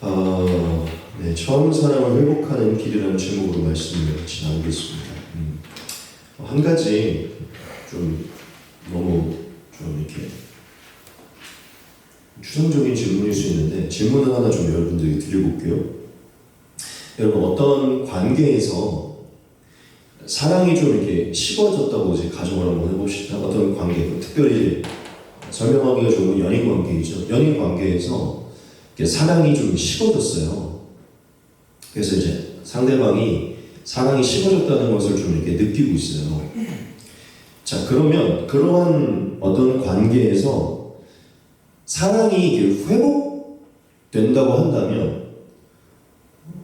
네, 처음 사랑을 회복하는 길이라는 제목으로 말씀을 같이 나누겠습니다. 한 가지 좀 너무 좀 이렇게 추상적인 질문일 수 있는데 질문을 하나 좀 여러분들에게 드려볼게요. 여러분, 어떤 관계에서 사랑이 좀 이렇게 식어졌다고 이제 가정을 한번 해봅시다. 어떤 관계, 특별히 설명하기가 좋은 연인 관계이죠. 연인 관계에서 사랑이 좀 식어졌어요. 그래서 이제 상대방이 사랑이 식어졌다는 것을 좀 이렇게 느끼고 있어요. 자, 그러면 그러한 어떤 관계에서 사랑이 회복된다고 한다면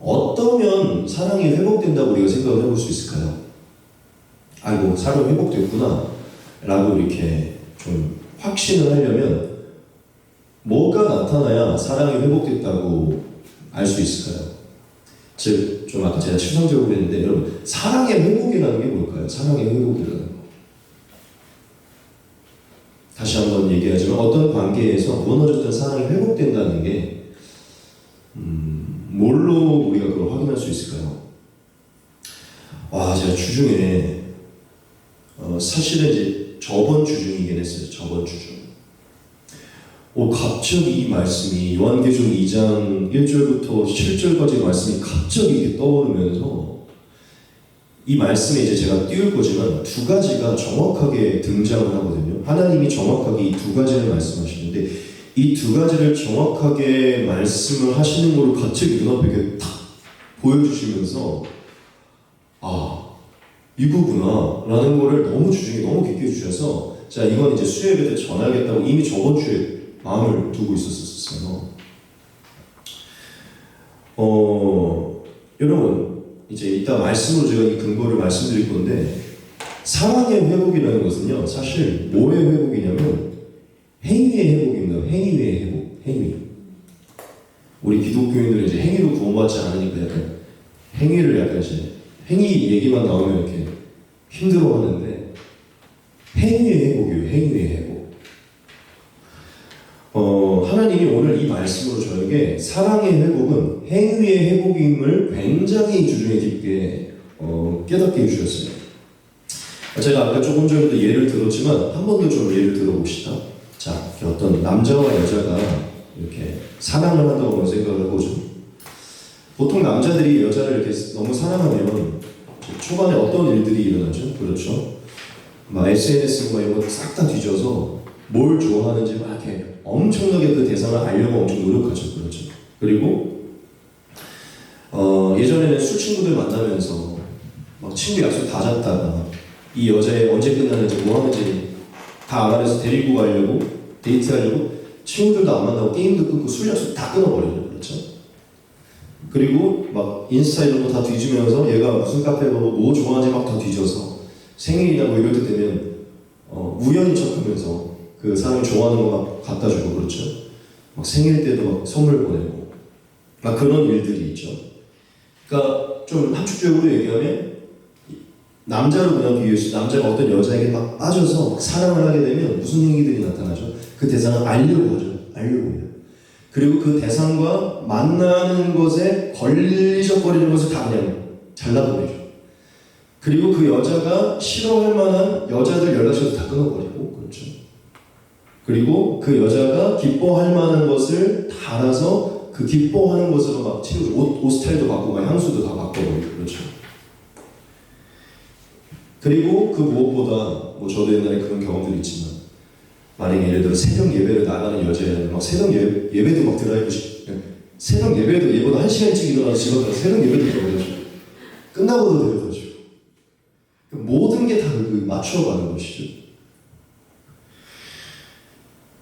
어떠면 사랑이 회복된다고 우리가 생각을 해볼 수 있을까요? 아이고, 사랑이 회복됐구나 라고 이렇게 좀 확신을 하려면 뭐가 나타나야 사랑이 회복됐다고 알 수 있을까요? 즉, 좀 아까 제가 추상적으로 했는데 여러분, 사랑의 회복이라는 게 뭘까요? 사랑의 회복이라는 거. 다시 한번 얘기하지만 어떤 관계에서 무너졌던 사랑이 회복된다는 게 뭘로 우리가 그걸 확인할 수 있을까요? 제가 주중에 사실은 이제 저번 주중이긴 했어요. 저번 주중. 갑자기 이 말씀이 요한계시록 2장 1절부터 7절까지 말씀이 갑자기 이렇게 떠오르면서 이 말씀에 이제 제가 띄울 거지만 두 가지가 정확하게 등장을 하거든요. 하나님이 정확하게 이 두 가지를 말씀하시는데 이 두 가지를 정확하게 말씀을 하시는 걸 갑자기 눈앞에 이렇게 탁 보여주시면서 이거구나 라는 거를 너무 주중에 너무 깊게 주셔서 자, 이건 이제 수요예배 때 전하겠다고 이미 저번 주에 마음을 두고 있었어요. 여러분, 이제 이따 말씀으로 제가 이 근거를 말씀드릴 건데 사랑의 회복이라는 것은요, 사실 뭐의 회복이냐면 행위의 회복입니다. 행위의 회복, 행위. 우리 기독교인들은 이제 행위로 구원받지 않으니까 약간 행위를 약간 이제 행위 얘기만 나오면 이렇게 힘들어하는데 행위의 회복이에요. 행위의 회복. 하나님이 오늘 이 말씀으로 저에게 사랑의 회복은 행위의 회복임을 굉장히 주중에 깊게 깨닫게 해주셨어요. 제가 아까 조금 전에도 예를 들었지만 한 번 더 좀 예를 들어봅시다. 자, 어떤 남자와 여자가 이렇게 사랑을 한다고 생각을 해보죠. 보통 남자들이 여자를 이렇게 너무 사랑하면 초반에 어떤 일들이 일어나죠? 그렇죠? SNS나 이런 거 싹 다 뒤져서 뭘 좋아하는지 막 이렇게 엄청나게 그 대상을 알려고 엄청 노력하죠. 그렇죠? 그리고 예전에는 술 친구들 만나면서 막 친구 약속 다 잡다가 이 여자애 언제 끝나는지 뭐 하는지 다 알아내서 데리고 가려고 데이트하려고 친구들도 안 만나고 게임도 끊고 술 약속 다 끊어버리죠. 그렇죠? 그리고 막 인스타 이런 거 다 뒤지면서 얘가 무슨 카페 가고 뭐 좋아하는지 막 다 뒤져서 생일이나 뭐 이럴 때 되면 우연히 척하면서 그 사람이 좋아하는 거 막 갖다 주고 그렇죠. 막 생일 때도 막 선물 보내고 막 그런 일들이 있죠. 그러니까 좀 함축적으로 얘기하면 남자로 그냥 비유해서 남자가 어떤 여자에게 막 빠져서 막 사랑을 하게 되면 무슨 행위들이 나타나죠? 그 대상을 알려고 하죠. 알려고 해요. 그리고 그 대상과 만나는 것에 걸리적거리는 것을 다 그냥 잘라버리죠. 그리고 그 여자가 싫어할 만한 여자들 연락처도 다 끊어버리고 그렇죠. 그리고 그 여자가 기뻐할 만한 것을 다 알아서 그 기뻐하는 것으로 막 채우죠. 옷 스타일도 바꾸고 향수도 다 바꿔버리고 그렇죠. 그리고 그 무엇보다 저도 옛날에 그런 경험들이 있지만 만약에 예를 들어 새벽 예배를 나가는 여자애는 막 새벽 예배도 막 드라이브 새벽 예배도 얘보다 1시간 일찍 일어나서 집 앞에 새벽 예배도 들어가죠. 끝나고도 데려다줘. 모든 게 다 맞춰가는 것이죠.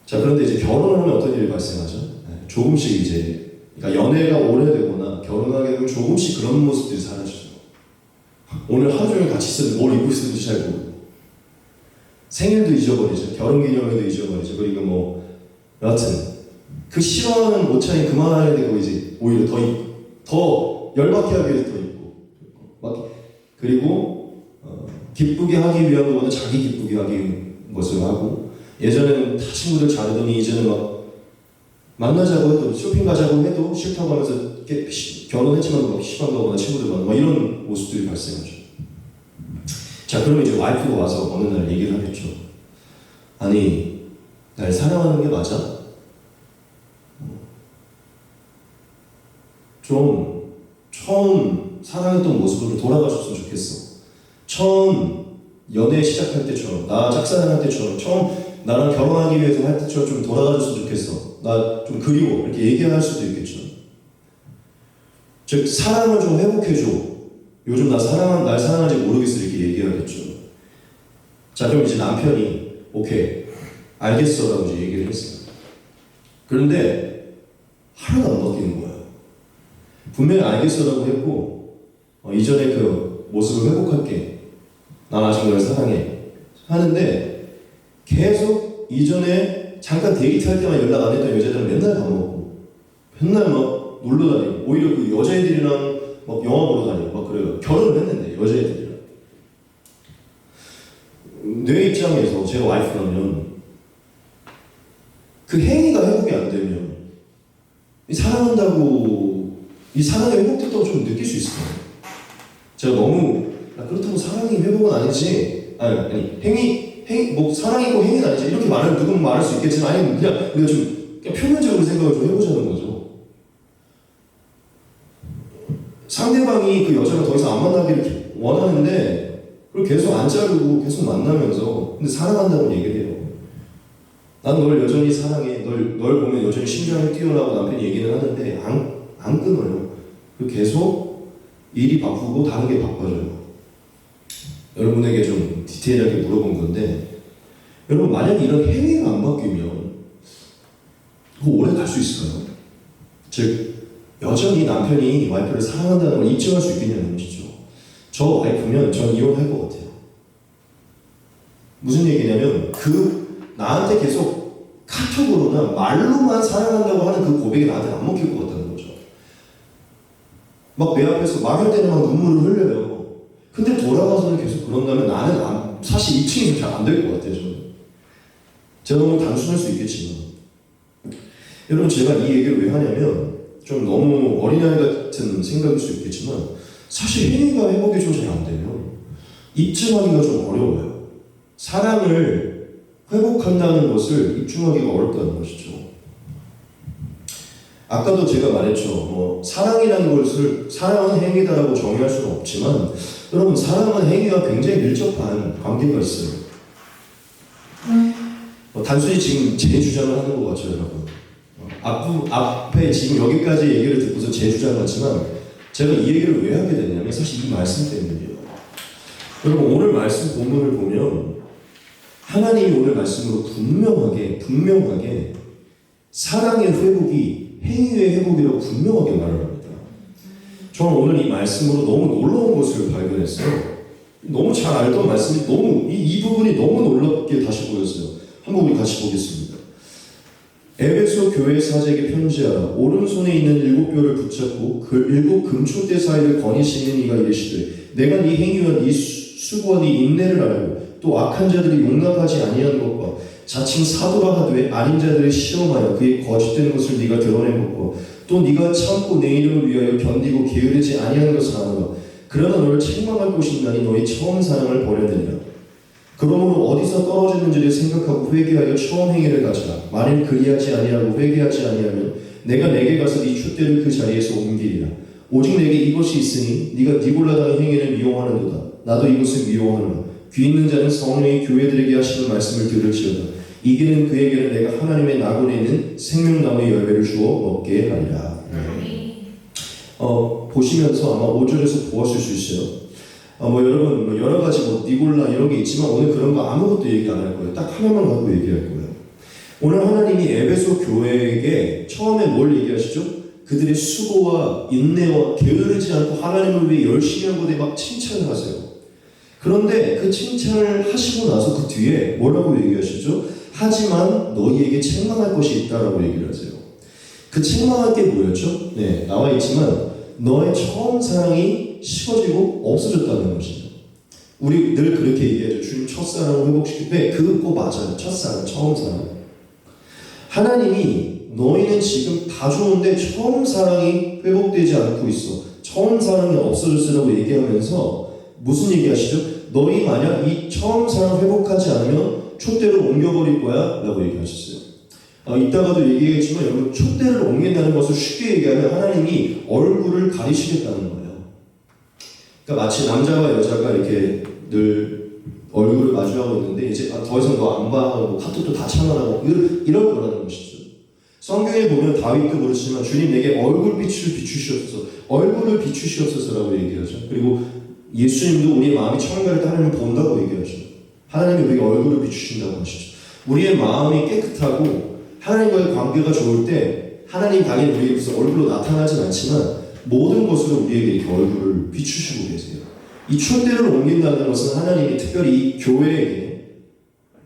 자, 그런데 이제 결혼을 하면 어떤 일이 발생하죠? 조금씩 이제 그러니까 연애가 오래되거나 결혼하게 되면 조금씩 그런 모습들이 사라지죠. 오늘 하루 종일 같이 있었는데 뭘 입고 있었는지 잘 모르고 생일도 잊어버리죠. 결혼기념일도 잊어버리죠. 그리고 여하튼 그 싫어하는 옷차림 그만하게 되고 이제 오히려 더 열받게 하기 위해서 더 입고 그리고 기쁘게 하기 위한 것보다 자기 기쁘게 하기 것을 하고 예전에는 다 친구들 자르더니 이제는 막 만나자고 해도 쇼핑 가자고 해도 싫다고 하면서 결혼했지만 막 시방 가거나 친구들 만나고 막 이런 모습들이 발생하죠. 자, 그러면 이제 와이프가 와서 어느 날 얘기를 하겠죠. 아니, 날 사랑하는 게 맞아? 좀 처음 사랑했던 모습으로 돌아가셨으면 좋겠어. 처음 연애 시작할 때처럼, 나 짝사랑할 때처럼, 처음 나랑 결혼하기 위해서 할 때처럼 좀 돌아가줬으면 좋겠어. 나 좀 그리워. 이렇게 얘기할 수도 있겠죠. 즉, 사랑을 좀 회복해줘. 요즘 날 사랑하는지 모르겠어. 이렇게 얘기하겠죠. 자, 그럼 이제 남편이 오케이, 알겠어 라고 이제 얘기를 했어요. 그런데 하나도 안 바뀌는 거야. 분명히 알겠어 라고 했고, 이전에 그 모습을 회복할게. 난 아직 널 사랑해. 하는데 계속 이전에 잠깐 데이트할 때만 연락 안 했던 여자들은 맨날 밥 먹고 맨날 막 놀러 다니고 오히려 그 여자애들이랑 막 영화 보러 다니고 막 그래요. 결혼을 했는데 여자애들이랑. 내 입장에서 제가 와이프라면 그 행위가 회복이 안 되면 이 사랑한다고 이 사랑이 회복됐다고 좀 느낄 수 있어요. 제가 너무 그렇다고 사랑이 회복은 아니지. 아니 행위 뭐 사랑이고 행위는 아니지. 이렇게 누군 말할 수 있겠지만 아니면 그냥 우리가 좀 그냥 표면적으로 생각을 좀 해보자는 거죠. 상대방이 그 여자가 더 이상 안 만나기를 원하는데 그걸 계속 안 자르고 계속 만나면서 근데 사랑한다고 얘기를 해요. 난 널 여전히 사랑해. 널 보면 여전히 심장이 뛰어나고 남편이 얘기는 하는데 안 끊어요. 계속 일이 바쁘고 다른 게 바빠져요. 여러분에게 좀 디테일하게 물어본 건데 여러분 만약에 이런 행위가 안 바뀌면 그거 오래 갈 수 있을까요? 즉 여전히 남편이 와이프를 사랑한다는 걸 입증할 수 있겠냐는 것이죠. 저 와이프면 전 이혼할 것 같아요. 무슨 얘기냐면 나한테 계속 카톡으로나 말로만 사랑한다고 하는 그 고백이 나한테 안 먹힐 것 같다는 거죠. 막 내 앞에서 말할 때는 막 눈물을 흘려요. 근데 돌아가서는 계속 그런다면 나는 사실 입증이 잘 안 될 것 같아요. 저는. 제가 너무 단순할 수 있겠지만 여러분 제가 이 얘기를 왜 하냐면 좀 너무 어린아이 같은 생각일 수 있겠지만 사실 행위가 회복이 좀 잘 안 되면 입증하기가 좀 어려워요. 사랑을 회복한다는 것을 입증하기가 어렵다는 것이죠. 아까도 제가 말했죠. 사랑이라는 것을 사랑은 행위다라고 정의할 수는 없지만 여러분 사랑은 행위와 굉장히 밀접한 관계가 있어요. 단순히 지금 제 주장을 하는 것 같죠, 여러분. 앞에 지금 여기까지 얘기를 듣고서 제 주장 같지만 제가 이 얘기를 왜 하게 됐냐면 사실 이 말씀 때문이에요. 여러분 오늘 말씀 본문을 보면 하나님이 오늘 말씀으로 분명하게 사랑의 회복이 행위의 회복이라고 분명하게 말을 합니다. 저는 오늘 이 말씀으로 너무 놀라운 것을 발견했어요. 너무 잘 알던 말씀이 이 부분이 너무 놀랍게 다시 보였어요. 한번 우리 같이 보겠습니다. 에베소 교회 사제에게 편지하라. 오른손에 있는 7뼈를 붙잡고 그 7 금초대 사이를 거니시는 이가 이르시되 내가 네 행위와 네 수고와 네 인내를 알고 또 악한 자들이 용납하지 아니한 것과 자칭 사도라 하되 아닌 자들을 시험하여 그의 거짓된 것을 네가 드러낸 것과 또 네가 참고 내 이름을 위하여 견디고 게으르지 아니한 것을 아노라. 그러나 너를 책망할 곳이 있나니 너희 처음 사랑을 버렸느니라. 그러므로 어디서 떨어졌는지를 생각하고 회개하여 처음 행위를 가져라. 만일 그리하지 아니하고 회개하지 아니하면 내가 내게 가서 네 촛대를 그 자리에서 옮기리라. 오직 내게 이것이 있으니 네가 니골라당의 행위를 미워하는도다. 나도 이것을 미워하노라. 귀 있는 자는 성령이 교회들에게 하시는 말씀을 들을지어다. 이기는 그에게는 내가 하나님의 낙원에 있는 생명나무의 열매를 주어 먹게 하리라. 보시면서 아마 5절에서 보았을 수 있어요. 여러분 여러 가지 니골라 이런 게 있지만 오늘 그런 거 아무것도 얘기 안 할 거예요. 딱 하나만 갖고 얘기할 거예요. 오늘 하나님이 에베소 교회에게 처음에 뭘 얘기하시죠? 그들의 수고와 인내와 게으르지 않고 하나님을 위해 열심히 한 것에 막 칭찬을 하세요. 그런데 그 칭찬을 하시고 나서 그 뒤에 뭐라고 얘기하시죠? 하지만 너희에게 책망할 것이 있다라고 얘기를 하세요. 그 책망할 게 뭐였죠? 네, 나와 있지만 너의 처음 사랑이 식어지고 없어졌다는 것이죠. 우리 늘 그렇게 얘기하죠. 주님 첫사랑을 회복시킬 때 그거 맞아요. 첫사랑, 처음 사랑. 하나님이 너희는 지금 다 좋은데 처음 사랑이 회복되지 않고 있어. 처음 사랑이 없어졌으라고 얘기하면서 무슨 얘기하시죠? 너희 만약 이 처음 사랑 회복하지 않으면 촛대를 옮겨버릴 거야 라고 얘기하셨어요. 이따가도 얘기했지만 여러분, 촛대를 옮긴다는 것을 쉽게 얘기하면 하나님이 얼굴을 가리시겠다는 거예요. 그러니까 마치 남자와 여자가 이렇게 늘 얼굴을 마주하고 있는데 이제 더 이상 너 안 봐 하고 카톡도 다 차단하고 이럴 거라는 것이죠. 성경에 보면 다윗도 그렇지만 주님 내게 얼굴빛을 비추시옵소서, 얼굴을 비추시옵소서라고 얘기하죠. 그리고 예수님도 우리의 마음이 청결할 때 하나님을 본다고 얘기하죠. 하나님이 우리에게 얼굴을 비추신다고 하시죠. 우리의 마음이 깨끗하고 하나님과의 관계가 좋을 때 하나님 당연히 우리에게 무슨 얼굴로 나타나진 않지만 모든 것으로 우리에게 이렇게 얼굴을 비추시고 계세요. 이 촛대를 옮긴다는 것은 하나님이 특별히 이 교회에게,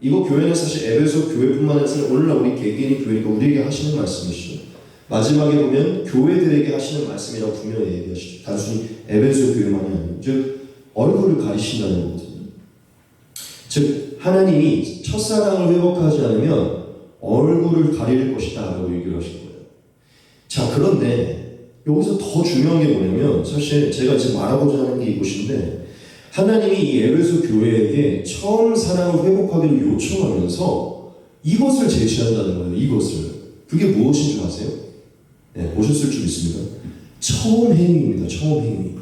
이거 교회는 사실 에베소 교회뿐만 아니라 오늘날 우리 개개인이 교회니까 우리에게 하시는 말씀이시죠. 마지막에 보면 교회들에게 하시는 말씀이라고 분명히 얘기하시죠. 단순히 에베소 교회만이 아니고 즉 얼굴을 가리신다는 거거든요. 즉 하나님이 첫사랑을 회복하지 않으면 얼굴을 가릴 것이다 라고 얘기를 하신 거예요. 자, 그런데 여기서 더 중요한 게 뭐냐면 사실 제가 지금 말하고자 하는 게 이것인데, 하나님이 이 에베소 교회에게 처음 사랑을 회복하기를 요청하면서 이것을 제시한다는 거예요. 이것을. 그게 무엇인 줄 아세요? 네, 보셨을 줄 믿습니다. 처음 행위입니다. 처음 행위.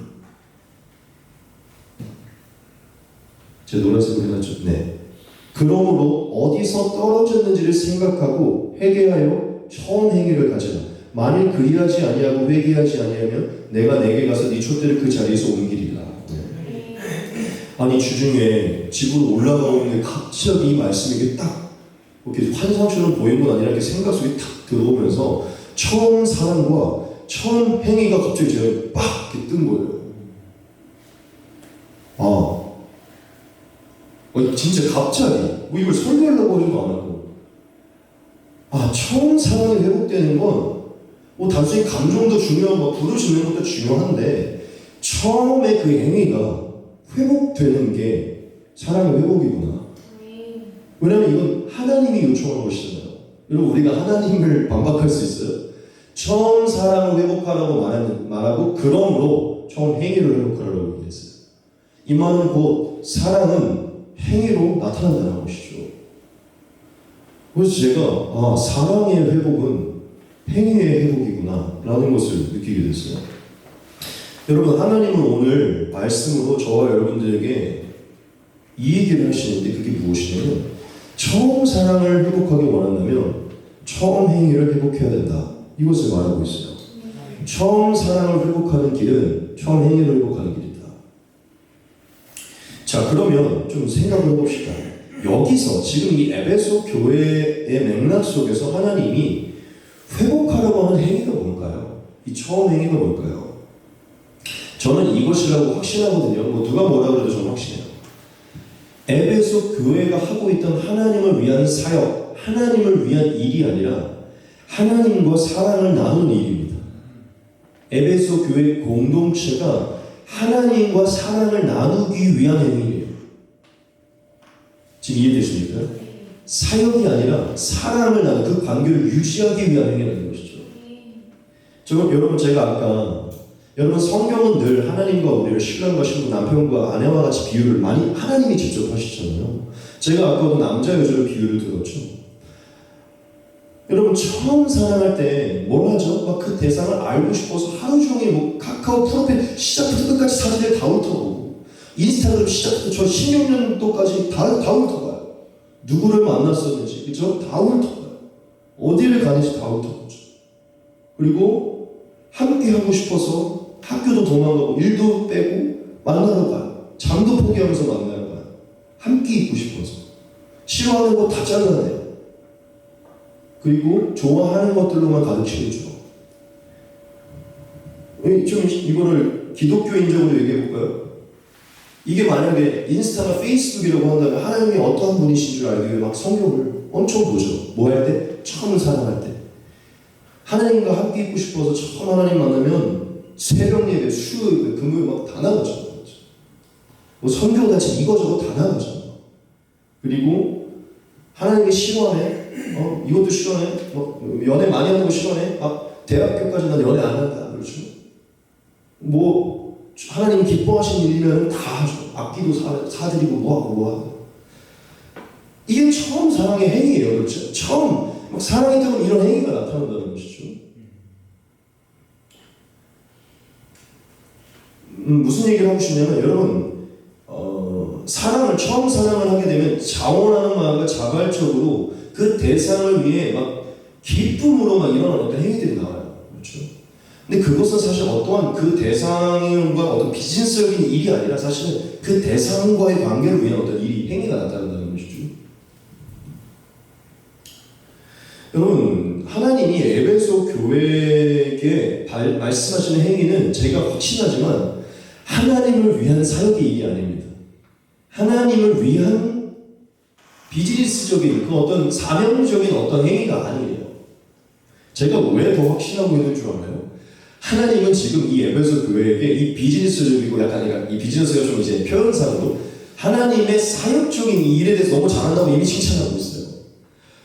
제 노란색으로 해놨죠? 네. 그러므로 어디서 떨어졌는지를 생각하고 회개하여 처음 행위를 가져라. 만일 그리하지 아니하고 회개하지 아니하면 내가 내게 가서 네 촛대를 그 자리에서 옮기리라. 네. 아니 주중에 집으로 올라가오는데 갑자기 이 말씀이 이게 딱 이렇게 환상처럼 보이는 건 아니라 이렇게 생각 속에 탁 들어오면서 처음 사랑과 처음 행위가 갑자기 제가 빡 이렇게 뜬 거예요. 진짜 갑자기 뭐 이걸 설교하려고 하는 거 안 하고, 처음 사랑이 회복되는 건 뭐 단순히 감정도 중요하고 부르시는 것도 중요한데 처음에 그 행위가 회복되는 게 사랑의 회복이구나. 왜냐하면 이건 하나님이 요청한 것이잖아요. 여러분, 우리가 하나님을 반박할 수 있어요? 처음 사랑을 회복하라고 말하고 그러므로 처음 행위를 회복하라고 얘기했어요. 이 말은 곧 사랑은 행위로 나타난다는 것이죠. 그래서 제가 사랑의 회복은 행위의 회복이구나 라는 것을 느끼게 됐어요. 여러분, 하나님은 오늘 말씀으로 저와 여러분들에게 이 얘기를 하시는데 그게 무엇이냐면 처음 사랑을 회복하기 원한다면 처음 행위를 회복해야 된다. 이것을 말하고 있어요. 처음 사랑을 회복하는 길은 처음 행위를 회복하는 길이다. 자, 그러면 좀 생각을 해봅시다. 여기서 지금 이 에베소 교회의 맥락 속에서 하나님이 회복하려고 하는 행위가 뭘까요? 이 처음 행위가 뭘까요? 저는 이것이라고 확신하거든요. 뭐 누가 뭐라 그래도 저는 확신해요. 에베소 교회가 하고 있던 하나님을 위한 사역, 하나님을 위한 일이 아니라 하나님과 사랑을 나누는 일입니다. 에베소 교회 공동체가 하나님과 사랑을 나누기 위한 행위예요. 지금 이해되십니까? 사역이 아니라 사랑을 나누는 그 관계를 유지하기 위한 행위라는 것이죠. 여러분, 제가 아까 여러분 성경은 늘 하나님과 우리를 신랑과 신부, 남편과 아내와 같이 비유를 많이 하나님이 직접 하시잖아요. 제가 아까도 남자 여자를 비유를 들었죠. 여러분, 처음 사랑할 때 뭘 하죠? 막 그 대상을 알고 싶어서 하루 종일 뭐 카카오 프로필 시작부터 끝까지 사진을 다 훑어보고 인스타그램 시작부터 저 16년도까지 다 훑어봐요. 누구를 만났었는지, 그죠? 다 훑어봐요. 어디를 가는지 다 훑어보죠. 그리고 함께 하고 싶어서 학교도 도망가고 일도 빼고 만나러 가요. 잠도 포기하면서 만나러 가요. 함께 있고 싶어서. 싫어하는 거 다 잘라내요. 그리고 좋아하는 것들로만 가득 채워줘. 좀 이거를 기독교인적으로 얘기해볼까요? 이게 만약에 인스타나 페이스북이라고 한다면 하나님이 어떠한 분이신 줄 알기 위해 막 성경을 엄청 보죠. 뭐 할 때? 처음 사랑할 때. 하나님과 함께 있고 싶어서 처음 하나님 만나면 새벽 예배, 수요일, 금요일 막 다 나가죠. 뭐 성경 자체 이거저거 다 나가죠. 그리고 하나님이 싫어하네? 이것도 싫어해? 연애 많이 하는 거 싫어해? 대학교까지 난 연애 안 한다. 그렇죠? 하나님 기뻐하시는 일이면 다 하죠. 악기도 사드리고 뭐하고. 이게 처음 사랑의 행위예요. 그렇죠? 처음 사랑이 뜨면 이런 행위가 나타난다는 것이죠. 무슨 얘기를 하고 싶냐면 여러분 처음 사랑을 하게 되면 자원하는 마음과 자발적으로 그 대상을 위해 기쁨으로 일어나는 어떤 행위들이 나와요. 그렇죠? 근데 그것은 사실 어떠한 그 대상과 어떤 비즈니스적인 일이 아니라 사실은 그 대상과의 관계를 위한 어떤 행위가 나타난다는 것이죠. 여러분, 하나님이 에베소 교회에게 말씀하시는 행위는 제가 확신하지만 하나님을 위한 사역의 일이 아닙니다. 하나님을 위한 비즈니스적인 어떤 사명적인 어떤 행위가 아니에요. 제가 왜 더 확신하고 있는 줄 알아요? 하나님은 지금 이 에베소 교회에게 이 비즈니스적이고 약간 이 비즈니스가 좀 이제 표현상으로 하나님의 사역적인 일에 대해서 너무 잘한다고 이미 칭찬하고 있어요.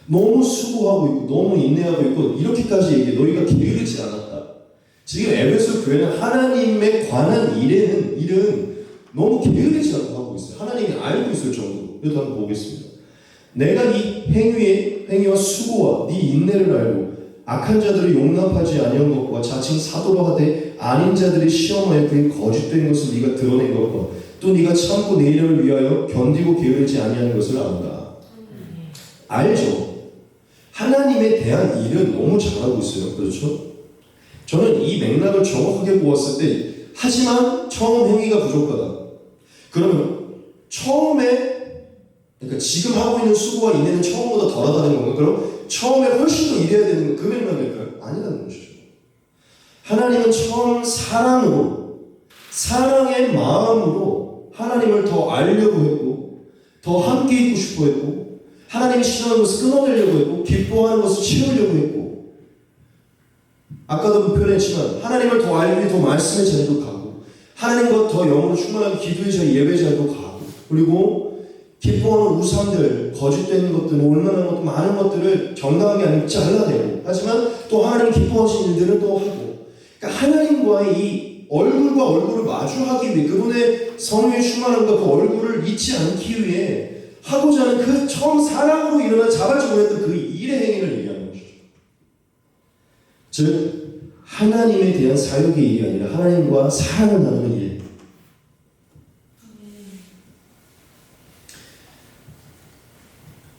너무 수고하고 있고 너무 인내하고 있고 이렇게까지 얘기해. 너희가 게으르지 않았다. 지금 에베소 교회는 하나님에 관한 일은 너무 게으르지 않고 하고 있어요. 하나님이 알고 있을 정도로. 이것도 한번 보겠습니다. 내가 이 행위와 수고와 네 인내를 알고 악한 자들을 용납하지 아니한 것과 자칭 사도로 하되 아닌 자들의 시험하여 그의 거짓된 것을 네가 드러낸 것과 또 네가 참고 내 이름을 위하여 견디고 게으르지 아니하는 것을 안다. 알죠? 하나님에 대한 일은 너무 잘하고 있어요. 그렇죠? 저는 이 맥락을 정확하게 보았을 때 하지만 처음 행위가 부족하다. 그러면 그러니까 지금 하고 있는 수고와 인내는 처음보다 덜하다는 건가? 그럼 처음에 훨씬 더 일해야 되는 그 맥락일까요? 아니라는 것이죠. 하나님은 처음 사랑의 마음으로 하나님을 더 알려고 했고 더 함께 있고 싶어 했고 하나님이 싫어하는 것을 끊어내려고 했고 기뻐하는 것을 채우려고 했고 아까도 표현했지만 하나님을 더 알기 위해 더 말씀의 자리로 가고 하나님과 더 영으로 충만한 기도의 자리, 예배 자리로 가고 그리고 기뻐하는 우상들, 거짓된 것들, 올만한 것들, 많은 것들을 정당하게 아니면 잘라내고 하지만 또 하나님 기뻐하시는 일들을 또 하고 그러니까 하나님과의 이 얼굴과 얼굴을 마주하기 위해 그분의 성령의 충만함과 그 얼굴을 잊지 않기 위해 하고자 하는 그 처음 사랑으로 일어난 자발적으로 했던 그 일의 행위를 얘기하는 것이죠. 즉 하나님에 대한 사역의 일이 아니라 하나님과 사랑을 나누는 일.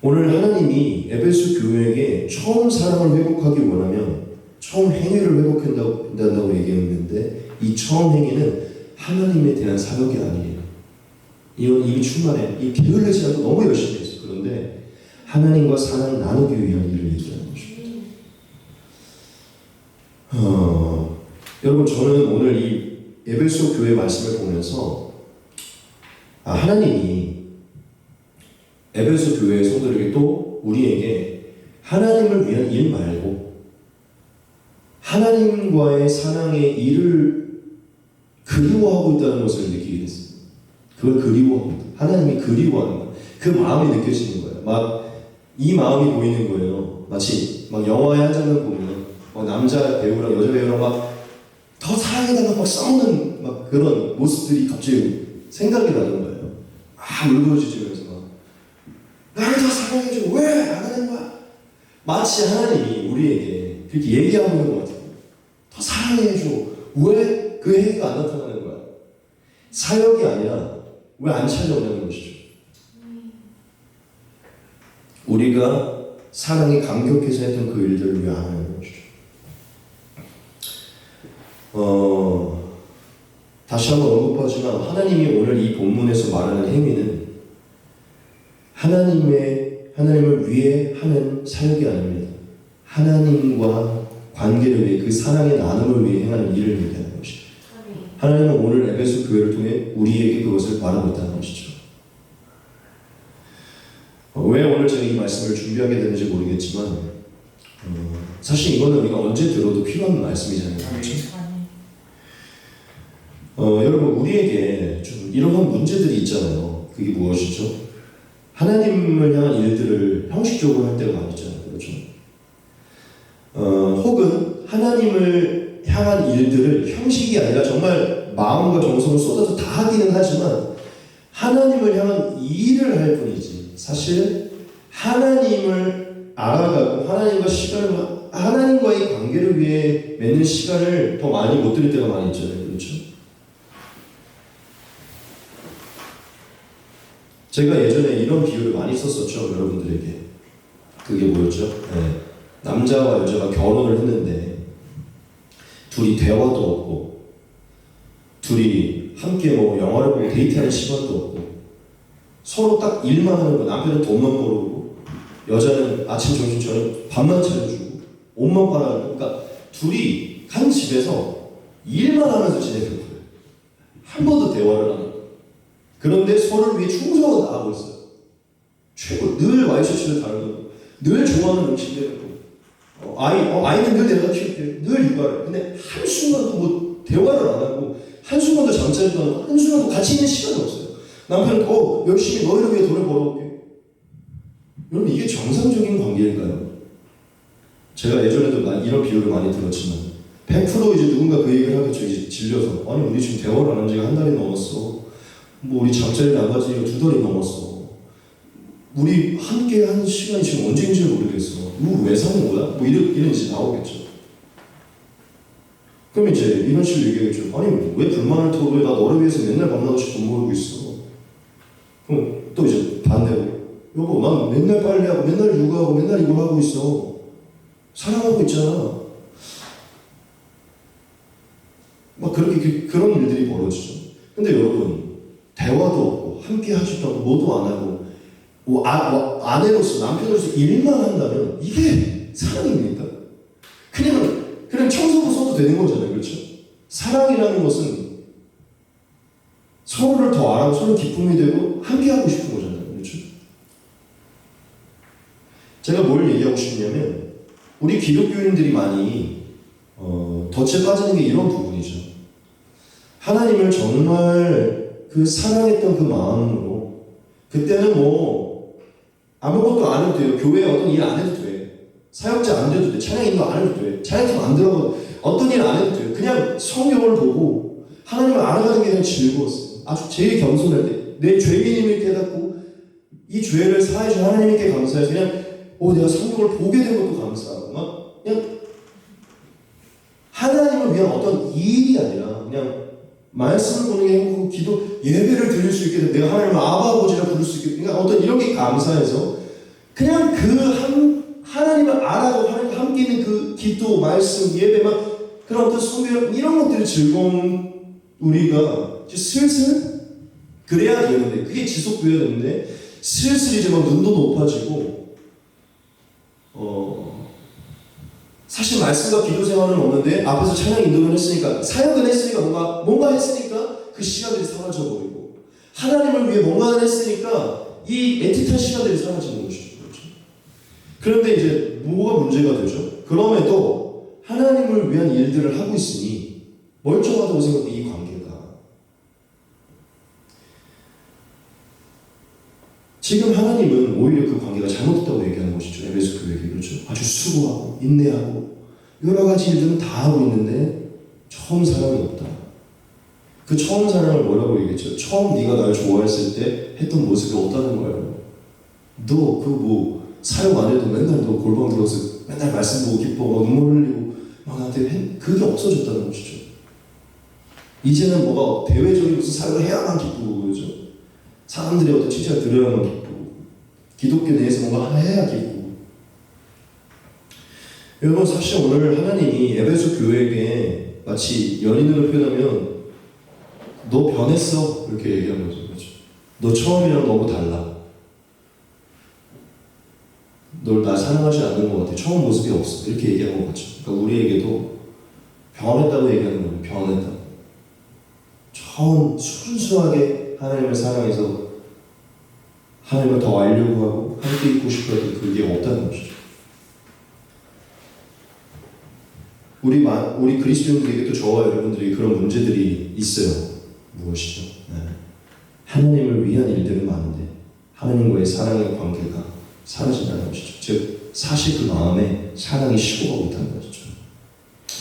오늘 하나님이 에베소 교회에게 처음 사랑을 회복하기 원하면 처음 행위를 회복한다고 얘기했는데 이 처음 행위는 하나님에 대한 사역이 아니에요. 이건 이미 충만해. 이 게을르지 않고 너무 열심히 했어. 그런데 하나님과 사랑을 나누기 위한 일을 얘기하는 것입니다. 여러분 저는 오늘 이 에베소 교회 말씀을 보면서 하나님이 에베소 교회의 성도들에게 또 우리에게 하나님을 위한 일 말고 하나님과의 사랑의 일을 그리워하고 있다는 것을 느끼게 됐습니다. 그걸 그리워합니다. 하나님이 그리워하는 거예요. 그 마음이 느껴지는 거예요. 이 마음이 보이는 거예요. 마치 영화의 한 장면 보면 남자 배우랑 여자 배우랑 더 사랑해달라고 싸우는 그런 모습들이 갑자기 생각이 나는 거예요. 울부짖으면서 나를 더 사랑해줘. 왜 안 하는 거야? 마치 하나님이 우리에게 그렇게 얘기하고 있는 것 같아요. 더 사랑해줘. 왜 그 행위가 안 나타나는 거야? 사역이 아니라 왜 안 찾아오냐는 것이죠. 우리가 사랑이 감격해서 했던 그 일들을 왜 안 하는 것이죠. 다시 한번 언급하지만 하나님이 오늘 이 본문에서 말하는 행위는 하나님을 위해 하는 사역이 아닙니다. 하나님과 관계를 위해 그 사랑의 나눔을 위해 행하는 일을 얘기하는 것이죠. 하나님은 오늘 에베소 교회를 통해 우리에게 그것을 말하고 있다는 것이죠. 왜 오늘 제가 이 말씀을 준비하게 되는지 모르겠지만 사실 이거는 우리가 언제 들어도 필요한 말씀이잖아요. 그렇죠? 여러분 우리에게 좀 이러한 문제들이 있잖아요. 그게 무엇이죠? 하나님을 향한 일들을 형식적으로 할 때가 많이 있잖아요. 향한 일들을 형식이 아니라 정말 마음과 정성을 쏟아서 다 하기는 하지만 하나님을 향한 일을 할 뿐이지, 사실 하나님을 알아가고 하나님과의 관계를 위해 맺는 시간을 더 많이 못 들일 때가 많이 있잖아요. 그렇죠? 제가 예전에 이런 비유를 많이 썼었죠, 여러분들에게. 그게 뭐였죠? 네. 남자와 여자가 결혼을 했는데 둘이 대화도 없고 둘이 함께 뭐 영화를 보고 데이트하는 시간도 없고 서로 딱 일만 하는 거. 남편은 돈만 벌어오고 여자는 아침, 점심, 저녁 밥만 차려주고 옷만 빨아주고, 그러니까 둘이 한 집에서 일만 하면서 지내는 거예요. 한 번도 대화를 안 하고. 그런데 서로를 위해 충성을 다하고 있어요. 최고. 늘 와이셔츠를 다르고 늘 좋아하는 음식 내고 아이는 늘 내가 키울게. 늘 육아를. 근데 한순간도 뭐 대화를 안 하고 한순간도 잠자리도 안 하고 한순간도 같이 있는 시간이 없어요. 남편은 열심히 너희를 위해 돈을 벌어올게. 여러분, 이게 정상적인 관계일까요? 제가 예전에도 이런 비유를 많이 들었지만 100% 이제 누군가 그 얘기를 하겠죠. 이제 질려서. 아니, 우리 지금 대화를 안 한 지가 한 달이 넘었어. 뭐 우리 잠자리 나간 지가 2달이 넘었어. 우리 함께 한 시간이 지금 언제인지 모르겠어. 이거 왜 사는 거야? 뭐 이런 이제 나오겠죠. 그럼 이제 이런 식으로 얘기하겠죠. 아니, 왜 불만을 토로해? 나 너를 위해서 맨날 밤낮없이 돈 벌고 있어. 그럼 또 이제 반대로, 여보, 난 맨날 빨래하고 맨날 육아하고 맨날 이걸 하고 있어. 사랑하고 있잖아. 막 그렇게 그런 일들이 벌어지죠. 근데 여러분, 대화도 없고 함께 하지도 않고 뭐도 안 하고 아내로서, 남편으로서 일만 한다면 이게 사랑입니까? 그냥 청소부 써도 되는 거잖아요. 그렇죠? 사랑이라는 것은 서로를 더 알아고 서로 기쁨이 되고 함께 하고 싶은 거잖아요. 그렇죠? 제가 뭘 얘기하고 싶냐면, 우리 기독교인들이 많이 덫에 빠지는 게 이런 부분이죠. 하나님을 정말 그 사랑했던 그 마음으로, 그때는 뭐 아무것도 안 해도 돼요. 교회에 어떤 일 안 해도 돼. 사역자 안 돼도 돼. 찬양 인도 안 해도 돼. 찬양팀 안 들어가도 어떤 일 안 해도 돼요. 그냥 성경을 보고 하나님을 알아가는 게 그냥 즐거웠어요. 아주 제일 겸손할 때 내 죄인임을 깨닫고 이 죄를 사해준 하나님께 감사해서 그냥 내가 성경을 보게 된 것도 감사하고, 막 그냥 하나님을 위한 어떤 일이 아니라 그냥 말씀을 보는 게 행복하고 기도 예배를 드릴 수 있게 되고 내가 하나님을 아바 아버지라 부를 수 있게, 그러니까 어떤 이런 게 감사해서 그냥 하나님을 알아가고 하나님과 함께 있는 그 기도, 말씀, 예배, 막 그런 어떤 성경 이런 것들이 즐거운 우리가 이제 슬슬 그래야 되는데, 그게 지속돼야 되는데 슬슬 이제 막 눈도 높아지고 사실 말씀과 기도 생활은 없는데 앞에서 찬양 인도를 했으니까, 사역은 했으니까, 뭔가 했으니까 그 시간들이 사라져 버리고, 하나님을 위해 뭔가를 했으니까 이 애틋한 시간들이 사라지는 것이죠. 그렇죠? 그런데 이제 뭐가 문제가 되죠? 그럼에도 하나님을 위한 일들을 하고 있으니 멀쩡하다고 생각해. 이 관계가 지금 하나님은 오히려 그 관계가 잘못됐다고 얘기하는 것이죠. 에베소 교회에게. 그렇죠? 아주 수고하고 인내하고 여러 가지 일들은 다 하고 있는데 처음 사랑이 없다. 그 처음 사랑을 뭐라고 얘기했죠? 처음 네가 날 좋아했을 때 했던 모습이 없다는 거예요. 너 사역 안 해도 맨날 너 골방 들어서 맨날 말씀 보고 기뻐, 눈물 흘리고 막 나한테 그게 없어졌다는 것이죠. 이제는 뭐가 대외적인 무슨 사역을 해야만 기쁘고, 그렇죠? 사람들의 어떤 칭찬을 들어야만 기쁘고, 기독교 내에서 뭔가 해야 기쁘고. 여러분, 사실 오늘 하나님이 에베소 교회에게 마치 연인으로 표현하면 너 변했어 이렇게 얘기하는 거죠. 그렇죠? 너 처음이랑 너무 달라. 널 나 사랑하지 않는 것 같아. 처음 모습이 없어. 이렇게 얘기하는 것 같죠. 그러니까 우리에게도 변했다고 얘기하는 거예요. 변했다. 처음 순수하게 하나님을 사랑해서 하나님을 더 알려고 하고 함께 있고 싶어도 그게 없다는 것이죠. 우리 그리스도인들에게도 저와 여러분들이 그런 문제들이 있어요. 무엇이죠? 하나님을 위한 일들은 많은데 하나님과의 사랑의 관계가 사라진다는 것이죠. 즉 사실 그 마음에 사랑이 식어가 못하는 것이죠.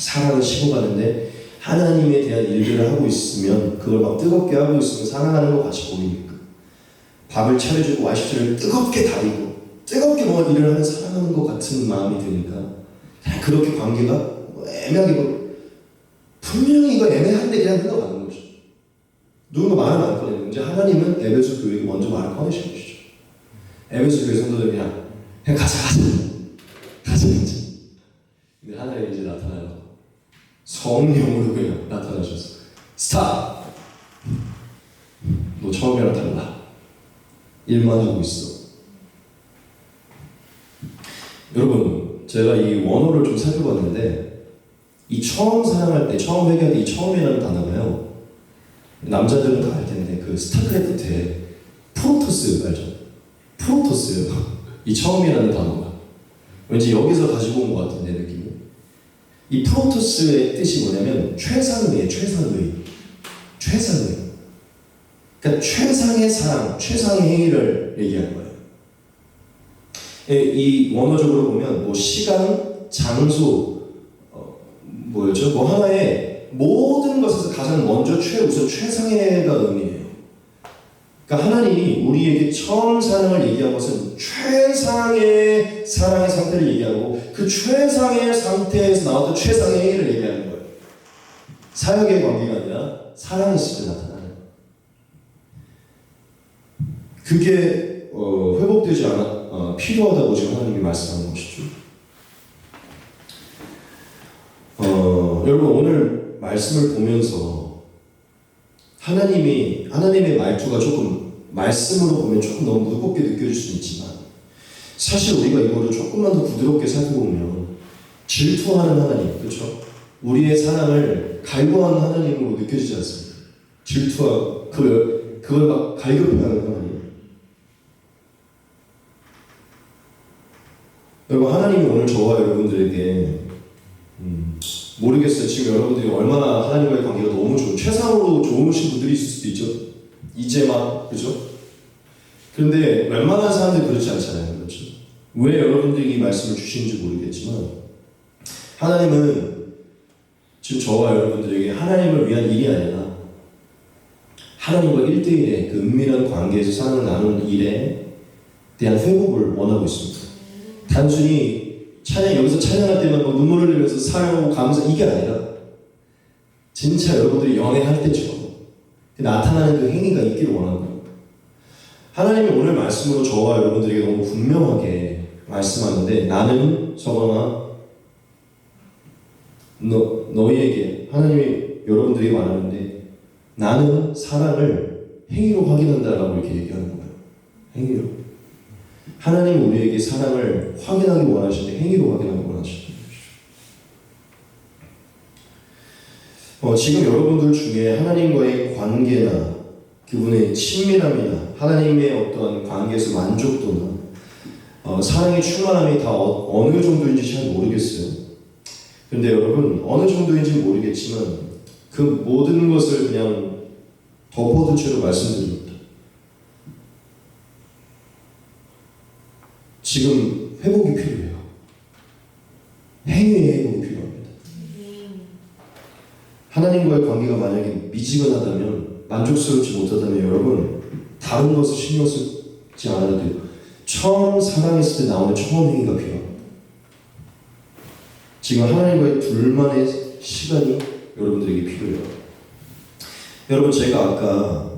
사랑을 식어가는데 하나님에 대한 일들을 하고 있으면 그걸 막 뜨겁게 하고 있으면 사랑하는 것 같이 보입니까? 밥을 차려주고 와이프를 뜨겁게 다리고 뜨겁게 뭔가 일을 하는 사랑하는 것 같은 마음이 드니까 그렇게 관계가 애매하게 분명히 이거 애매한데 그냥 흘러가는 거죠. 누군가 말을 안 꺼내는 이제 하나님은 에베소 교회에게 먼저 말을 꺼내신 것이죠. 에베소 교회 성도들 그냥 가자. 근데 하나님이 이제 나타나요. 성령으로 그냥 나타나셨어. 스탑! 너 처음이랑 달라. 일만 하고 있어. 여러분, 제가 이 원어를 좀 살펴봤는데 이 처음 사랑할 때, 처음 회개할 때 이 처음이라는 단어가요. 남자들은 다 알 텐데 그 스타크래프트에 프로토스 알죠? 프로토스예요. 이 처음이라는 단어가. 왠지 여기서 가지고 온 것 같은데 느낌이. 이 프로토스의 뜻이 뭐냐면 최상의. 그러니까 최상의 사랑, 최상의 행위를 얘기하는 거예요. 이 원어적으로 보면 뭐 시간, 장소, 뭐였죠? 뭐 하나의 모든 것에서 가장 먼저 우선 최상의가 의미해요. 그러니까 하나님이 우리에게 처음 사랑을 얘기한 것은 최상의 사랑의 상태를 얘기하고 그 최상의 상태에서 나왔던 최상의 행위를 얘기하는 거예요. 사역의 관계가 아니라 사랑이 있을 때 나타나는. 그게 회복되지 않아 필요하다고 지금 하나님이 말씀하는 것이죠. 여러분 오늘 말씀을 보면서 하나님의 말투가 조금 말씀으로 보면 조금 너무 무겁게 느껴질 수 있지만 사실 우리가 이거를 조금만 더 부드럽게 살펴보면 질투하는 하나님, 그렇죠? 우리의 사랑을 갈구하는 하나님으로 느껴지지 않습니까? 질투하고 그걸 막 갈급해하는 하나님. 여러분 하나님이 오늘 저와 여러분들에게 모르겠어요. 지금 여러분들이 얼마나 하나님과의 관계가 너무 최상으로 좋으신 분들이 있을 수도 있죠. 이제만, 그죠? 그런데 웬만한 사람들이 그렇지 않잖아요. 그렇죠? 왜 여러분들이 이 말씀을 주시는지 모르겠지만 하나님은 지금 저와 여러분들에게 하나님을 위한 일이 아니라 하나님과 1대1의 그 은밀한 관계에서 사랑을 나누는 일에 대한 회복을 원하고 있습니다. 단순히 여기서 찬양할 때만 뭐 눈물을 흘리면서 사랑하고 감사 이게 아니라 진짜 여러분들이 연애할 때처럼 나타나는 그 행위가 있기를 원하는 거예요. 하나님이 오늘 말씀으로 저와 여러분들에게 너무 분명하게 말씀하는데 나는 서거나 너희에게 하나님이 여러분들에게 말하는데 나는 사랑을 행위로 확인한다라고 이렇게 얘기하는 거예요. 행위로. 하나님은 우리에게 사랑을 확인하기 원하시는데 행위로 확인하기 원하시는 거죠. 지금 여러분들 중에 하나님과의 관계나 그분의 친밀함이나 하나님의 어떤 관계에서 만족도나 사랑의 충만함이 다 어느 정도인지 잘 모르겠어요. 그런데 여러분 어느 정도인지 모르겠지만 그 모든 것을 그냥 덮어둔 채로 말씀드립니다. 지금 회복이 필요해요. 행위의 회복이 필요합니다. 하나님과의 관계가 만약에 미지근하다면 만족스럽지 못하다면 여러분 다른 것을 신경 쓰지 않아도 돼요. 처음 사랑했을 때 나오는 처음 행위가 필요합니다. 지금 하나님과의 둘만의 시간이 여러분들에게 필요해요. 여러분 제가 아까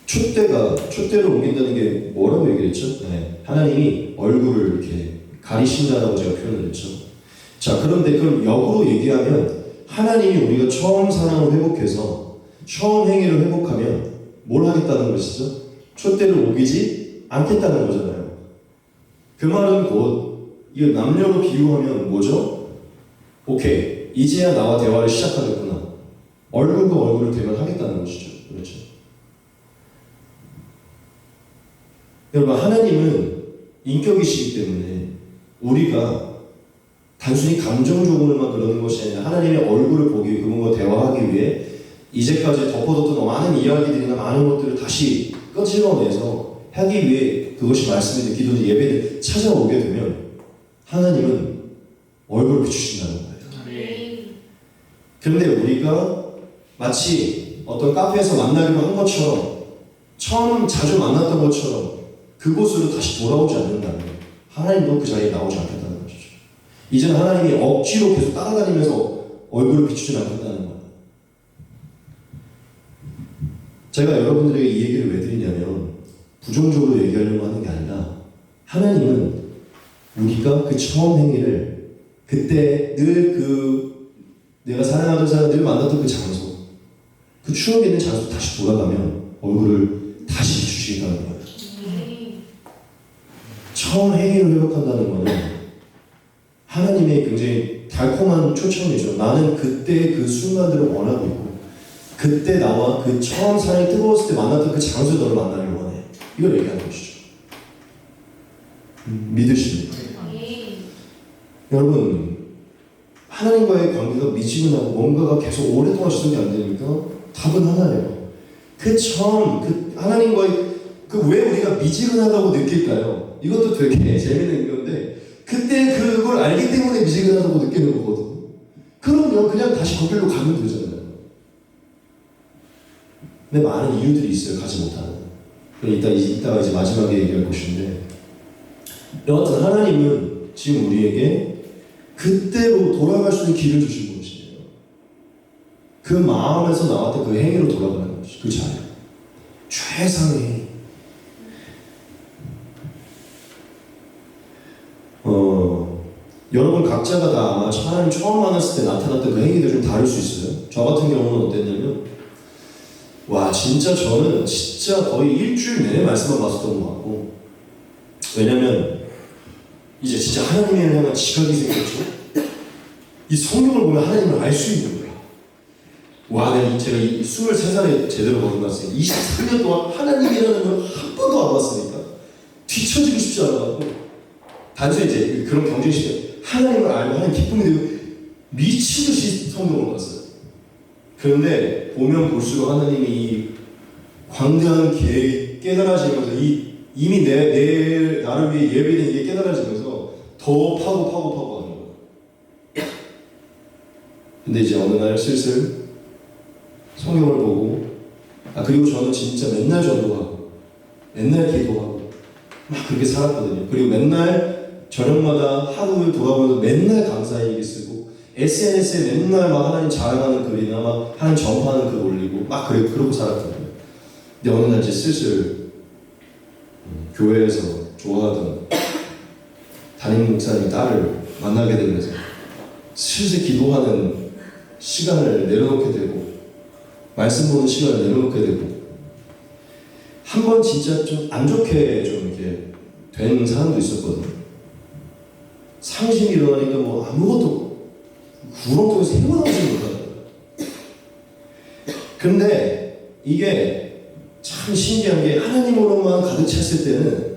촛대로 옮긴다는 게 뭐라고 얘기했죠? 네. 하나님이 얼굴을 이렇게 가리신다라고 제가 표현을 했죠. 자, 그런데 그럼 역으로 얘기하면 하나님이 우리가 처음 사랑을 회복해서 처음 행위를 회복하면 뭘 하겠다는 것이죠? 촛대를 옮기지 않겠다는 거잖아요. 그 말은 곧 이거 남녀로 비유하면 뭐죠? 오케이, 이제야 나와 대화를 시작하겠구나. 얼굴과 얼굴을 대면하겠다는 것이죠. 그렇죠? 여러분 하나님은 인격이시기 때문에 우리가 단순히 감정적으로만 그러는 것이 아니라 하나님의 얼굴을 보기 위해 그분과 대화하기 위해 이제까지 덮어뒀던 많은 이야기들이나 많은 것들을 다시 끄집어내서 하기 위해 그것이 말씀이든 기도든 예배든 찾아오게 되면 하나님은 얼굴을 비추신다는 거예요. 그런데 우리가 마치 어떤 카페에서 만나기로 한 것처럼 처음 자주 만났던 것처럼 그곳으로 다시 돌아오지 않는다면 하나님도 그 자리에 나오지 않겠다는 것이죠. 이제는 하나님이 억지로 계속 따라다니면서 얼굴을 비추지 않겠다는 거예요. 제가 여러분들에게 이 얘기를 왜 드리냐면 부정적으로 얘기하려고 하는 게 아니라 하나님은 우리가 그 처음 행위를 그때 늘 내가 사랑하던 사람 늘 만났던 그 장소 그 추억에 있는 장소 다시 돌아가면 얼굴을 다시 비추시겠다는 거예요. 처음 행위를 회복한다는 것은 하나님의 굉장히 달콤한 초청이죠. 나는 그때 그 순간들을 원하고 있고 그때 나와 그 처음 사랑이 뜨거웠을 때 만났던 그 장소에 너를 만나길 원해. 이걸 얘기하는 것이죠. 믿으십니까? 여러분 하나님과의 관계가 미지근하고 뭔가가 계속 오랫동안 지속이 안 되니까 답은 하나예요. 그 처음 하나님과의 왜 우리가 미지근하다고 느낄까요? 이것도 되게 재밌는 건데 그때 그걸 알기 때문에 미지근하다고 느끼는 거거든요. 그러면 그냥 다시 거길로 가면 되잖아요. 근데 많은 이유들이 있어요. 가지 못하는. 이따가 이제 마지막에 얘기할 것인데 여하튼 하나님은 지금 우리에게 그때로 돌아갈 수 있는 길을 주신 것이에요. 그 마음에서 나왔던 그 행위로 돌아가는 것이 그 자리. 최상의 여러분 각자가 다 아마 하나님 처음 만났을 때 나타났던 그 행위들이 좀 다를 수 있어요. 저 같은 경우는 어땠냐면 와 진짜 저는 진짜 거의 일주일 내내 말씀만 봤었던 것 같고 왜냐면 이제 진짜 하나님을 향한 지각이 생겼죠. 이 성경을 보면 하나님을 알 수 있는 거야. 와 제가 23살에 제대로 거듭났어요. 23년 동안 하나님이라는 걸 한 번도 안 봤으니까 뒤처지고 싶지 않아가지고 단순히 이제 그런 경쟁 시대 하나님을 알고 하나님 기쁨이 되고 미치듯이 성경을 봤어요. 그런데 보면 볼수록 하나님이 이 광대한 계획이 깨달아지면서 이미 나를 위해 예배된 게 깨달아지면서 더 파고 하는 거예요. 근데 이제 어느 날 슬슬 성경을 보고 그리고 저는 진짜 맨날 전도하고 맨날 기도하고 막 그렇게 살았거든요. 그리고 맨날 저녁마다 하루를 돌아보면서 맨날 감사의 얘기 쓰고 SNS에 맨날 막 하나님 자랑하는 글이나 막 하나님 전파하는 글 올리고 막 그러고 살았거든요. 근데 어느 날 이제 슬슬 교회에서 좋아하던 담임 목사님 딸을 만나게 되면서 슬슬 기도하는 시간을 내려놓게 되고 말씀 보는 시간을 내려놓게 되고 한 번 진짜 좀 안 좋게 좀 이렇게 된 사람도 있었거든요. 상심이 일어나니까 뭐 아무것도 구렁텅이에서 헤어나오지 못하더라고요. 근데 이게 참 신기한 게 하나님으로만 가득 찼을 때는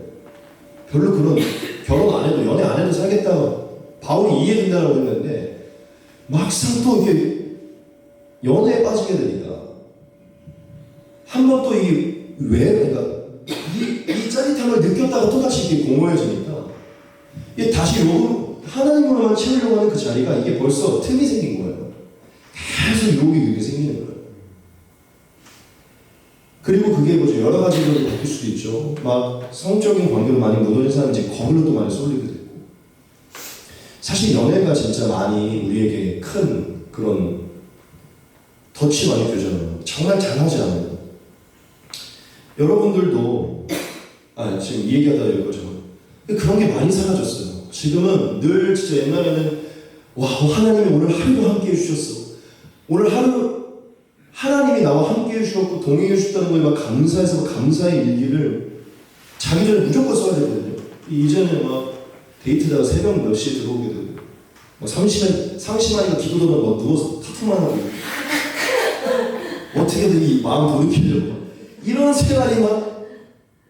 별로 그런 결혼 안 해도 연애 안 해도 살겠다 바울이 이해된다고 했는데 막상 또 이게 연애에 빠지게 되니까 한 번 또 그러니까 이 짜릿함을 느꼈다가 또 다시 이게 공허해지니까 이게 다시 하나님으로만 채우려고 하는 그 자리가 이게 벌써 틈이 생긴 거예요. 계속 유혹이 그렇게 생기는 거예요. 그리고 그게 뭐죠? 여러 가지로 바뀔 수도 있죠. 막 성적인 관계로 많이 무너진 사람이 이제 거울로도 많이 쏠리게 되고. 사실 연애가 진짜 많이 우리에게 큰 그런 덫이 많이 되잖아요. 정말 잘하지 않아요. 여러분들도 지금 이 얘기하다 될 거죠. 그런 게 많이 사라졌어요. 지금은 늘 진짜 옛날에는 하나님이 오늘 하루도 함께 해주셨어. 오늘 하루 하나님이 나와 함께 해주셨고 동행해 주셨다는 거에 막 감사해서 감사의 일기를 자기 전에 무조건 써야 되거든요. 이제는 막 데이트다가 새벽 몇 시에 들어오게 되고 상심하니까 기도도 막 누워서 타투만 하고 어떻게든 이 마음 돌이키려고 이런 생활이 막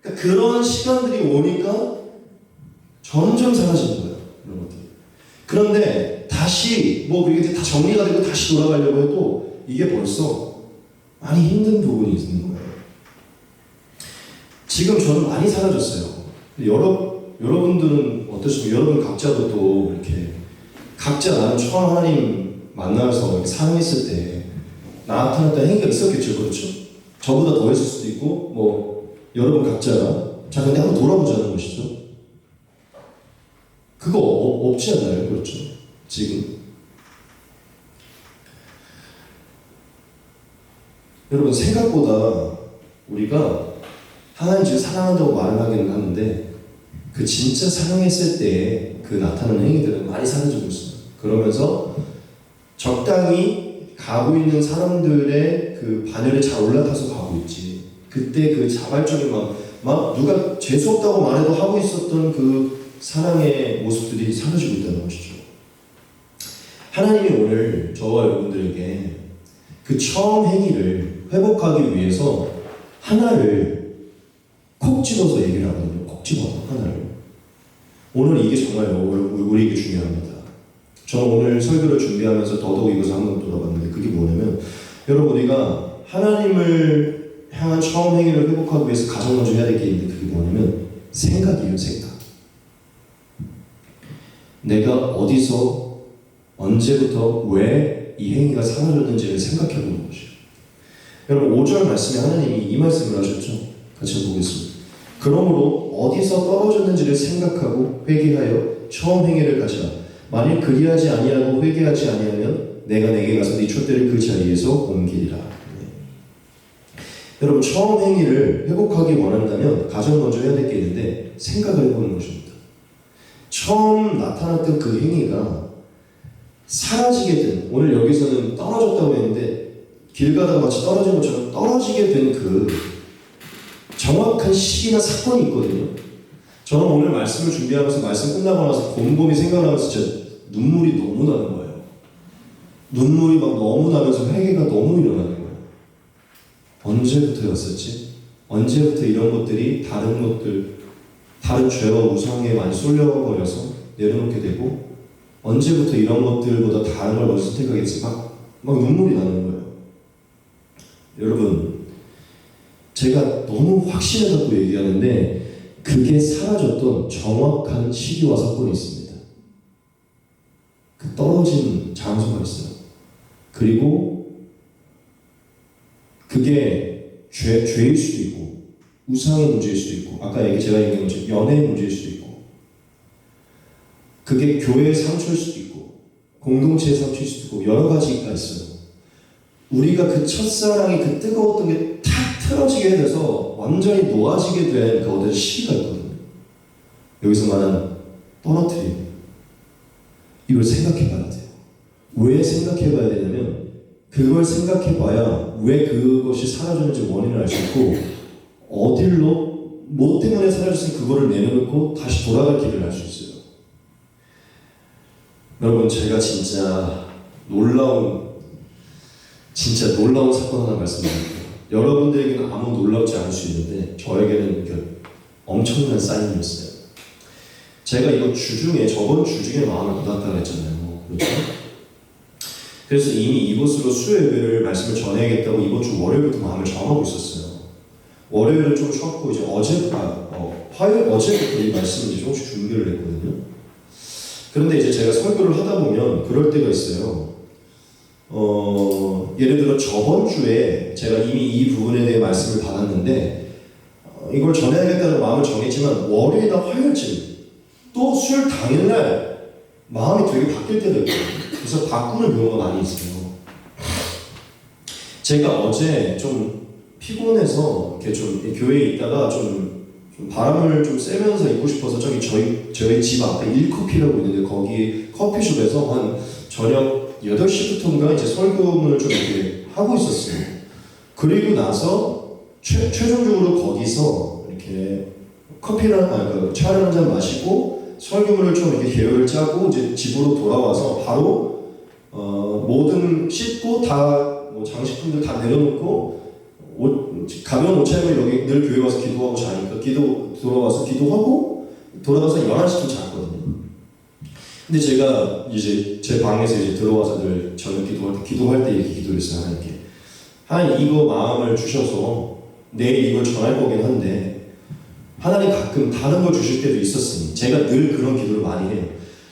그런 시간들이 오니까 점점 사라지는 거예요. 이런 것들. 그런데 다시 이렇게 다 정리가 되고 다시 돌아가려고 해도 이게 벌써 많이 힘든 부분이 있는 거예요. 지금 저는 많이 사라졌어요. 여러분들은 어떠십니까? 여러분 각자도 또 이렇게 각자 나는 처음 하나님 만나서 이렇게 사랑했을 때 나타났던 행위가 있었겠죠, 그렇죠? 저보다 더 했을 수도 있고, 뭐 여러분 각자가 자 근데 한번 돌아보자는 것이죠. 그거 없지 않나요, 그렇죠? 지금 여러분 생각보다 우리가 하나님 지금 사랑한다고 말을 하기는 하는데 그 진짜 사랑했을 때 그 나타나는 행위들은 많이 사라지고 있어요. 그러면서 적당히 가고 있는 사람들의 그 반열에 잘 올라타서 가고 있지. 그때 그 자발적인 막 누가 재수없다고 말해도 하고 있었던 그 사랑의 모습들이 사라지고 있다는 것이죠. 하나님이 오늘 저와 여러분들에게 그 처음 행위를 회복하기 위해서 하나를 콕 집어서 얘기를 하거든요. 콕 집어서 하나를. 오늘 이게 정말 우리에게 중요합니다. 저는 오늘 설교를 준비하면서 더더욱 이것을 한번 돌아봤는데 그게 뭐냐면 여러분 우리가 하나님을 향한 처음 행위를 회복하기 위해서 가장 먼저 해야 될 게 있는데 그게 뭐냐면 생각이에요. 생각. 내가 어디서 언제부터 왜 이 행위가 사라졌는지를 생각해보는 것이에요. 여러분 5절 말씀에 하나님이 이 말씀을 하셨죠. 같이 보겠습니다. 그러므로 어디서 떨어졌는지를 생각하고 회개하여 처음 행위를 가지라. 만일 그리하지 아니하고 회개하지 아니하면 내가 내게 가서 네 촛대를 그 자리에서 옮기리라. 여러분 처음 행위를 회복하기 원한다면 가장 먼저 해야 될 게 있는데 생각을 해보는 것입니다. 처음 나타났던 그 행위가 사라지게 된, 오늘 여기서는 떨어졌다고 했는데 길 가다가 마치 떨어진 것처럼 떨어지게 된 그 정확한 시기나 사건이 있거든요. 저는 오늘 말씀을 준비하면서 말씀 끝나고 나서 곰곰이 생각하면서 진짜 눈물이 너무 나는 거예요. 눈물이 막 너무 나면서 회개가 너무 일어나는 거예요. 언제부터였었지? 언제부터 이런 것들이 다른 것들, 다른 죄와 우상에 많이 쏠려버려서 내려놓게 되고 언제부터 이런 것들보다 다른 걸 먼저 선택하겠지? 막 눈물이 나는 거예요. 여러분 제가 너무 확신을 갖고 얘기하는데 그게 사라졌던 정확한 시기와 사건이 있습니다. 그 떨어진 장소가 있어요. 그리고 그게 죄일 수도 있고 우상의 문제일 수도 있고 아까 제가 얘기한 것처럼 연애의 문제일 수도 있고 그게 교회의 상처일 수도 있고 공동체의 상처일 수도 있고 여러 가지가 있어요. 우리가 그 첫사랑이 그 뜨거웠던 게 탁 틀어지게 돼서 완전히 놓아지게 된 그 어떤 시기가 있거든요. 여기서 말하는 떨어뜨림. 이걸 생각해봐야 돼요. 왜 생각해봐야 되냐면 그걸 생각해봐야 왜 그것이 사라졌는지 원인을 알 수 있고 어딜로 뭐 때문에 사라졌으면 그거를 내려놓고 다시 돌아갈 길을 알 수 있어요. 여러분 제가 진짜 놀라운 사건 하나 말씀드릴게요. 여러분들에게는 아무 놀랍지 않을 수 있는데 저에게는 엄청난 사인이었어요. 제가 이거 저번 주중에 마음을 닫았다고 했잖아요. 그렇죠? 그래서 이미 이곳으로 수요 예배를 말씀을 전해야겠다고 이번 주 월요일부터 마음을 정하고 있었어요. 월요일은 좀 쉬었고 이제 어제부터 이 말씀을 이제 조금씩 준비를 했거든요. 그런데 이제 제가 설교를 하다 보면 그럴 때가 있어요. 예를 들어 저번 주에 제가 이미 이 부분에 대해 말씀을 받았는데 이걸 전해야겠다는 마음을 정했지만 월요일이나 화요일쯤 또 수요일 당일날 마음이 되게 바뀔 때가 있거든요. 그래서 바꾸는 경우가 많이 있어요. 제가 어제 좀 피곤해서 이렇게 좀 교회에 있다가 좀 바람을 좀 쐬면서 있고 싶어서 저희 집 앞에 일커피라고 있는데 거기 커피숍에서 한 저녁 8시부터인가 이제 설교문을 좀 이렇게 하고 있었어요. 그리고 나서 최종적으로 거기서 이렇게 차를 한 잔 마시고 설교문을 좀 이렇게 계획을 짜고 이제 집으로 돌아와서 바로 모든 씻고 다 장식품들 다 내려놓고 가벼운 옷 차림을 여기 늘 교회 와서 기도하고 자니까 돌아와서 기도하고 돌아가서 11시쯤 잤거든요. 근데 제가 이제 제 방에서 이제 들어와서 늘 저녁 기도할 때 이렇게 기도를 했어요. 하나님께. 하나님 이거 마음을 주셔서 내일 이걸 전할 거긴 한데 하나님 가끔 다른 걸 주실 때도 있었으니 제가 늘 그런 기도를 많이 해요.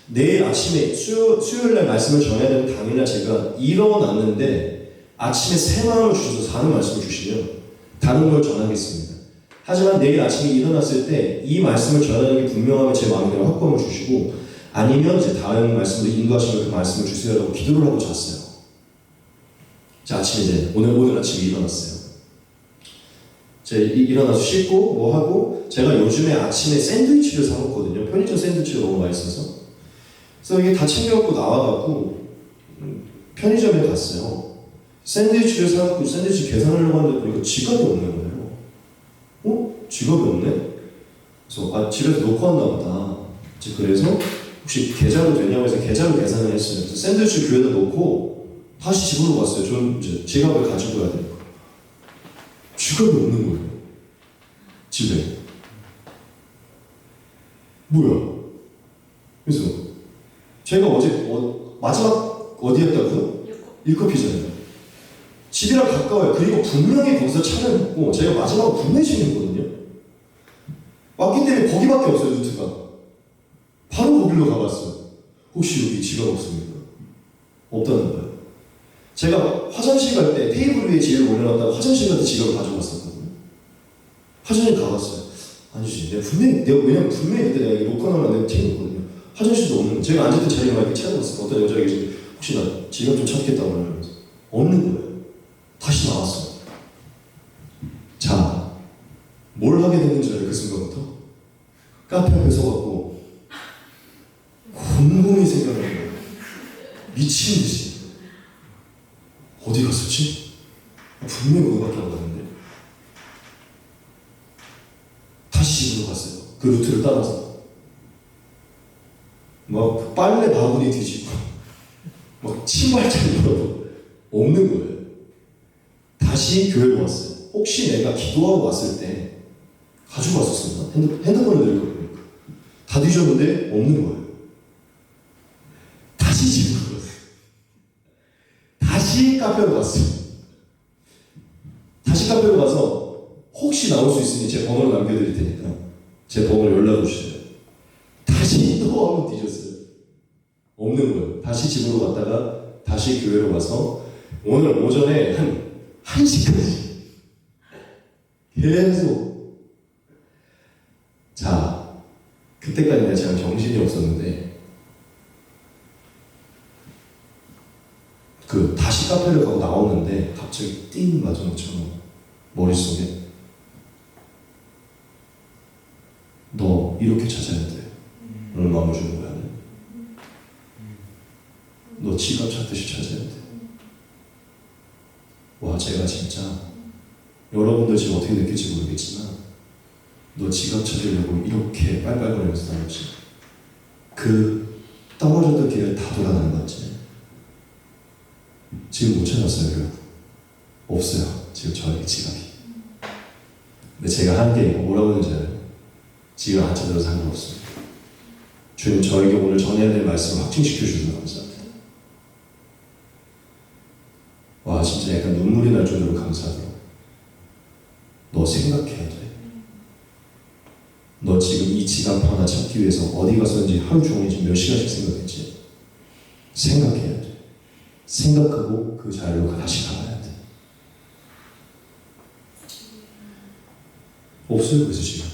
내일 아침에 수요일 날 말씀을 전해야 되는 당일날 제가 일어났는데 아침에 새 마음을 주셔서 다른 말씀을 주시면 다른 걸 전하겠습니다. 하지만 내일 아침에 일어났을 때 이 말씀을 전하는 게 분명하면 제 마음에 확고함을 주시고 아니면 이제 다른 말씀으로 인도하시면 그 말씀을 주세요라고 기도를 하고 잤어요. 자, 아침에 이제 오늘 아침에 일어났어요. 제가 일어나서 씻고 뭐 하고 제가 요즘에 아침에 샌드위치를 사 먹거든요. 편의점 샌드위치가 너무 맛있어서. 그래서 이게 다 챙겨갖고 나와갖고 편의점에 갔어요. 샌드위치를 사갖고 샌드위치 계산하려고 하는데 보니까 지갑이 없는 거예요. 지갑이 없네? 그래서 집에서 놓고 왔나 보다. 그래서 혹시 계좌로 되냐고 해서 계좌로 계산을 했어요. 그래서 샌드위치 교회에다 놓고 다시 집으로 갔어요. 저는 이제 지갑을 가지고 가야 되니까. 지갑이 없는 거예요. 집에. 뭐야? 그래서 제가 어제 마지막 어디였다고요? 일커피잖아요. 집이랑 가까워요. 그리고 분명히 거기서 차를 먹고 제가 마지막으로 분명히 챙겼거든요. 왔기 때문에 거기밖에 없어요. 루트가. 바로 거길로 가봤어요. 혹시 여기 지갑 없습니까? 없다는 거예요. 제가 화장실 갈 때 테이블 위에 지갑을 올려놨다가 화장실 갈 때 지갑을 가져갔었거든요. 화장실 가봤어요. 아니지, 왜냐면 분명히 그때 내가 놓고 나면 내가 챙겼거든요. 화장실도 없는, 제가 앉았던 자리에 막 이렇게 찾아봤어요. 어떤 여자가 계시는데 혹시 나 지갑 좀 찾겠다고 하면서 없는 거예요. 다시 나왔어. 자, 뭘 하게 됐는지 알아요? 그 순간부터 카페 앞에 서갖고 곰곰이 생각하는 거예요. 미친 듯이. 어디 갔었지? 분명히 거기밖에 안 갔는데. 다시 집으로 갔어요. 그 루트를 따라서. 막 빨래 바구니 뒤지고 막 신발장 열어도 없는 거예요. 다시 교회로 왔어요. 혹시 내가 기도하고 왔을 때 가지고 왔었었나? 핸드폰을 들고 다 뒤졌는데 없는 거예요. 다시 집으로 갔어요. 다시 카페로 갔어요. 다시 카페로 가서 혹시 나올 수 있으니 제 번호를 남겨드릴 테니까 제 번호를 연락을 주세요. 다시 또 한번 뒤졌어요. 없는 거예요. 다시 집으로 갔다가 다시 교회로 가서 오늘 오전에 한 1시까지 계속. 자, 그때까지 제가 정신이 없었는데 다시 카페를 가고 나오는데 갑자기 띵 맞은 것처럼 머릿속에 너 이렇게 찾아야 돼. 오늘 마음을 주는 거야. 너 지갑 찾듯이 찾아야 돼. 와, 제가 진짜 여러분들 지금 어떻게 느낄지 모르겠지만 너 지갑 찾으려고 이렇게 빨빨거리면서 다녔지. 그 떨어졌던 길을 다 돌아다녀봤지. 지금 못 찾았어요. 결국 없어요. 지금 저에게 지갑이. 근데 제가 한 게 뭐라고 하는지 알아요? 지금 안 찾아도 상관없습니다. 주님 저에게 오늘 전해야 될 말씀을 확증시켜 주셔서 감사합니다. 와, 진짜 약간 눈물이 날 정도로 감사하더라고. 너 생각해야 돼. 너 지금 이 지갑 하나 찾기 위해서 어디 갔었는지 하루 종일 지금 몇 시간씩 생각했지. 생각해야 돼. 생각하고 그 자리로 다시 가봐야 돼. 없어요. 그래서 지금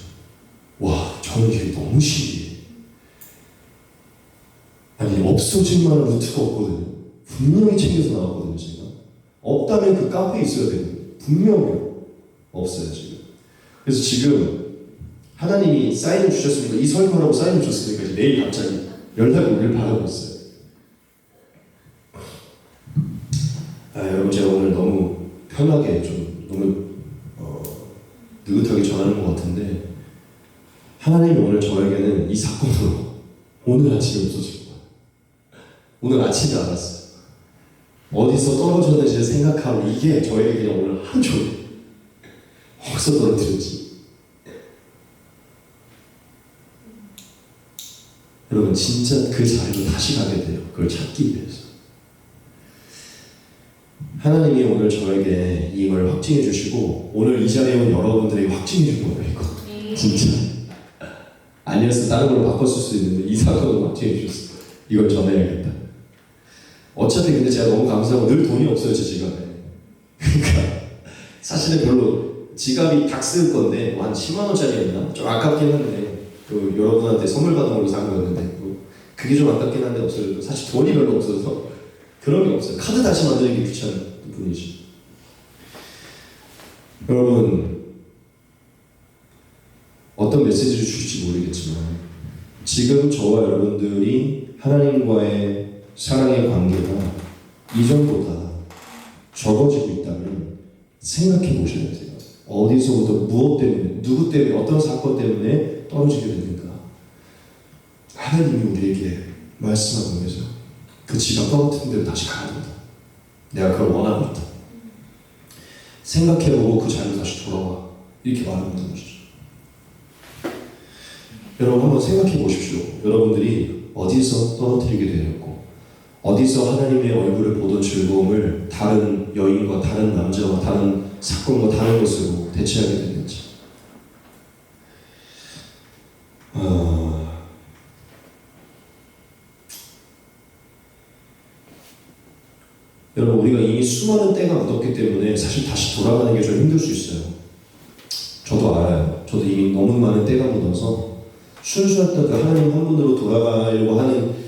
와, 저는 이게 너무 신기해. 아니, 없어질 만한 루트가 없거든요. 분명히 챙겨서 나왔거든요. 제가 없다면 그 카페에 있어야 되거든요. 분명히 없어요. 지금. 그래서 지금 하나님이 사인을 주셨으니까, 이 설교하라고 사인을 줬으니까 이제 내일 갑자기 연락이 오길 바라고 있어요. 여러분, 제가 오늘 너무 편하게 좀 너무 느긋하게 전하는 것 같은데, 하나님이 오늘 저에게는 이 사건으로 오늘 아침에 없어질 거예요. 오늘 아침에 알았어요. 어디서 떨어졌는지 생각하고 이게 저에게 그냥 오늘 하루 종일 어디서 떨어뜨렸지. 여러분, 진짜 그 자리로 다시 가게 돼요. 그걸 찾기 위해서. 하나님이 오늘 저에게 이걸 확증해 주시고, 오늘 이 자리에 온 여러분들에게 확증해 주고 있거든요. 진짜. 아니었으면 다른 걸로 바꿨을 수 있는데 이 사건을 확증해 주셨어요. 이걸 전해야겠다. 어차피 근데 제가 너무 감사하고 늘 돈이 없어요, 제 지갑에. 그러니까 사실은 별로 지갑이 닭 쓸 건데 한 10만 원짜리였나? 좀 아깝긴 한데 그 여러분한테 선물 받은 걸로 산 거였는데 그게 좀 아깝긴 한데 없어요. 사실 돈이 별로 없어서 그런 게 없어요. 카드 다시 만들기 귀찮은 뿐이지. 여러분 어떤 메시지를 줄지 모르겠지만 지금 저와 여러분들이 하나님과의 사랑의 관계가 이전보다 적어지고 있다면 생각해 보셔야 돼요. 어디서부터 무엇 때문에 누구 때문에 어떤 사건 때문에 떨어지게 됐는가. 하나님이 우리에게 말씀하고 계세요. 그 지갑 떨어뜨린 대로 다시 가야 된다. 내가 그걸 원하고 있다. 생각해보고 그 자리로 다시 돌아와. 이렇게 말하는 것이죠. 여러분 한번 생각해 보십시오. 여러분들이 어디서 떨어뜨리게 되었고 어디서 하나님의 얼굴을 보던 즐거움을 다른 여인과 다른 남자와 다른 사건과 다른 것으로 대체하게 됐는지. 여러분 우리가 이미 수많은 때가 묻었기 때문에 사실 다시 돌아가는 게 좀 힘들 수 있어요. 저도 알아요. 저도 이미 너무 많은 때가 묻어서 순수했던 그 하나님 한 분으로 돌아가려고 하는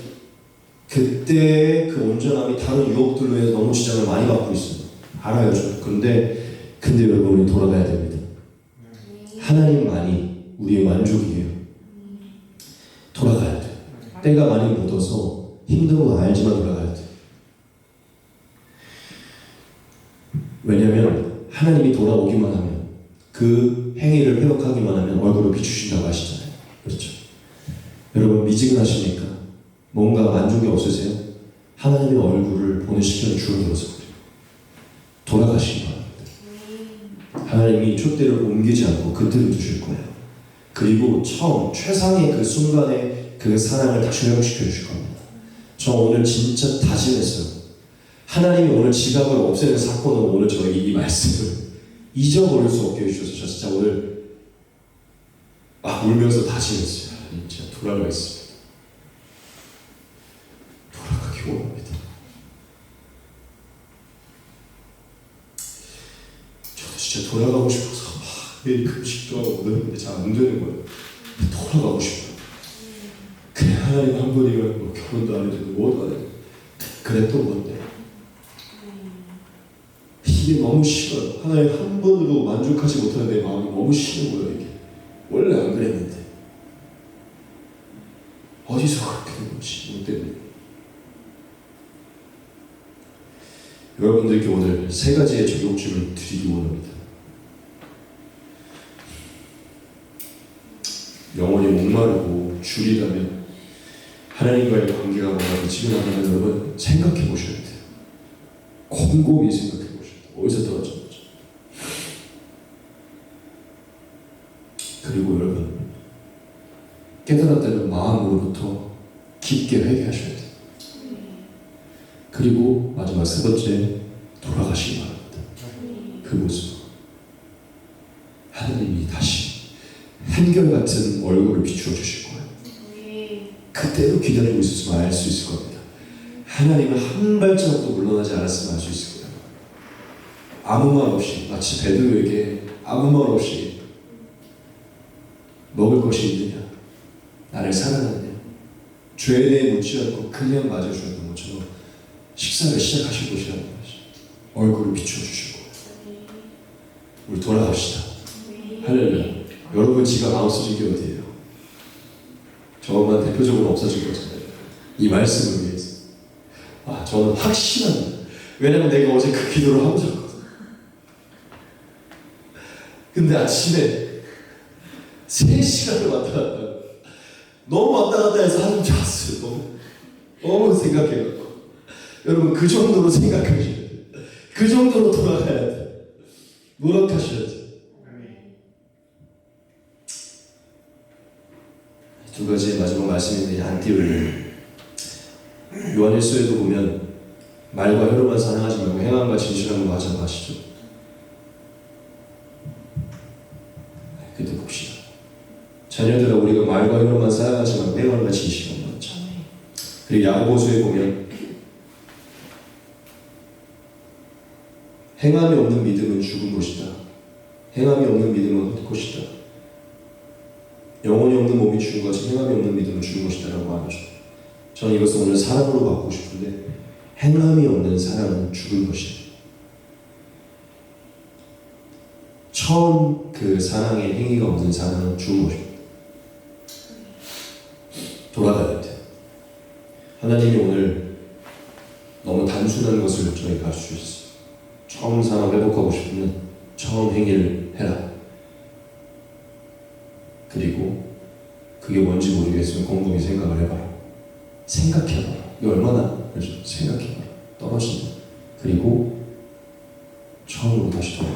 그때의 그 온전함이 다른 유혹들로 해서 너무 지장을 많이 받고 있어요. 알아요, 저. 근데 여러분 우리 돌아가야 됩니다. 하나님만이 우리의 만족이에요. 돌아가야 돼. 때가 많이 묻어서 힘든 건 알지만 돌아가야 돼. 왜냐하면 하나님이 돌아오기만 하면 그 행위를 회복하기만 하면 얼굴을 비추신다고 하시잖아요. 그렇죠? 여러분 미지근하십니까? 뭔가 만족이 없으세요? 하나님의 얼굴을 보는 시간이 줄어들어서 그래요. 돌아가시기 바랍니다. 하나님이 촛대를 옮기지 않고 그대로 두실 거예요. 그리고 처음 최상의 그 순간에 그 사랑을 다시 회복시켜 주실 겁니다. 저 오늘 진짜 다짐했어요. 하나님이 오늘 지갑을 없애는 사건으로 오늘 저희 이 말씀을 잊어버릴 수 없게 해주셔서 저 진짜 오늘 울면서 다짐했어요. 하나님 제가 돌아가겠습니다. 돌아가기 원합니다. 저도 진짜 돌아가고 싶어서 매일 금식도 하고 오늘인데 잘 안 되는 거예요. 돌아가고 싶어요. 그냥 하나님 한 분이면 뭐 결혼도 안 해도 뭐도 안 해도 그랬던 건데 이게 너무 싫어요. 하나님 한 번으로 만족하지 못하는 내 마음이 너무 싫은 거예요. 이게 원래 안 그랬는데 어디서 그렇게 된 거지? 뭐 때문에? 여러분들께 오늘 세 가지의 적용점을 드리기 원합니다. 영혼이 목마르고 줄이다면 하나님과의 관계가 뭔가 미치고나면 여러분 생각해 보셔야 돼요. 곰곰이 생각해 보셔야 돼요. 어디서 떨어진 거죠? 그리고 여러분 깨달았다는 마음으로부터 깊게 회개하셔야 돼요. 그리고 마지막 세 번째 돌아가시기 바랍니다. 그 모습 하나님이 다시 한결같은 얼굴을 비추어 주실 거예요. 그대로 기다리고 있었으면 알 수 있을 겁니다. 하나님은 한 발자국도 물러나지 않았으면 알 수 있을 거예요. 아무 말 없이 마치 베드로에게 아무 말 없이 먹을 것이 있느냐, 나를 사랑하느냐, 죄에 대해 묻지 않고 그냥 맞아주었던 것처럼 식사를 시작하실 것이라는 것이 얼굴을 비추어 주실 거예요. 우리 돌아갑시다. 할렐루야. 여러분 지갑 안 없어진 게 어디예요? 저만 대표적으로 없어진 거잖아요. 이 말씀을 위해서. 저는 확신합니다. 왜냐면 내가 어제 그 기도를 하고 잤거든. 근데 아침에 3시간을 왔다 갔다 너무 왔다 갔다 해서 한숨 잤어요. 너무 생각해갖고. 여러분 그 정도로 생각하셔야 돼요. 그 정도로 돌아가야 돼요. 노력하셔야 돼요. 두 가지의 마지막 말씀인데 안 띄울래요. 요한일서에도 보면 말과 혀로만 사랑하지 말고 행함과 진실함으로 하자고 하시죠. 그때 봅시다. 자녀들아 우리가 말과 혀로만 사랑하지 말고 행함과 진실함으로 하자. 그리고 야고보서에 보면 행함이 없는 믿음은 죽은 것이다. 행함이 없는 믿음은 헛것이다. 영혼이 없는 몸이 죽은 것이 행함이 없는 믿음은 죽은 것이다 라고 말하죠. 저는 이것을 오늘 사랑으로 바꾸고 싶은데 행함이 없는 사랑은 죽은 것이다. 처음 그 사랑의 행위가 없는 사랑은 죽은 것입니다. 돌아가야 돼. 하나님이 오늘 너무 단순한 것을 저에게 가르쳐주셨어요. 처음 사랑 회복하고 싶으면 처음 행위를 해라. 그리고 그게 뭔지 모르겠으면 곰곰이 생각을 해봐라. 생각해봐라. 이게 얼마나 그렇죠? 생각해봐라. 떨어진다. 그리고 처음으로 다시 돌아가.